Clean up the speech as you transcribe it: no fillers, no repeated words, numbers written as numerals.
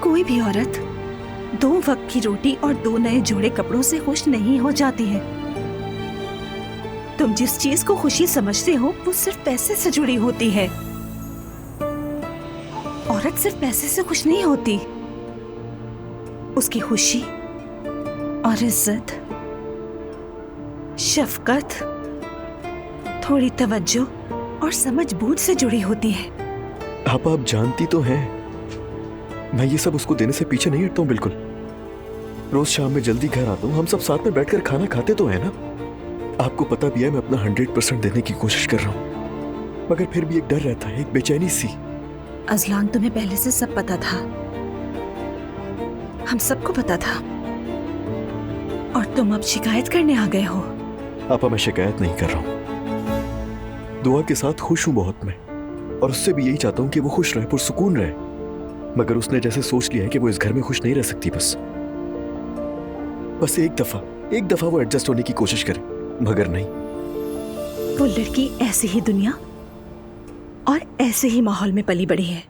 कोई भी औरत 2 वक्त की रोटी और 2 नए जोड़े कपड़ों से खुश नहीं हो जाती है। तुम जिस चीज को खुशी समझते हो वो सिर्फ पैसे से जुड़ी होती है। औरत सिर्फ पैसे से खुश नहीं होती, उसकी खुशी और इज्जत, शफकत, थोड़ी तवज्जो और समझ बूझ से जुड़ी होती है। आप जानती तो हैं मैं ये सब उसको देने से पीछे नहीं हटता हूँ बिल्कुल। रोज शाम में जल्दी घर आता हूँ, हम सब साथ में बैठकर खाना खाते तो है ना। आपको पता भी है मैं अपना 100% देने की कोशिश कर रहा हूँ, मगर फिर भी एक डर रहता है, एक बेचैनी सी। अजलान, तुम्हें पहले से सब पता था, हम सबको पता था, और तुम अब शिकायत करने आ गए हो। आपा मैं शिकायत नहीं कर रहा हूँ, दुआ के साथ खुश हूँ बहुत मैं, और उससे भी यही चाहता हूँ कि वो खुश रहे, पुरसुकून रहे। मगर उसने जैसे सोच लिया है कि वो इस घर में खुश नहीं रह सकती। बस एक दफा वो एडजस्ट होने की कोशिश करे, मगर नहीं। वो लड़की ऐसी ही दुनिया और ऐसे ही माहौल में पली बड़ी है।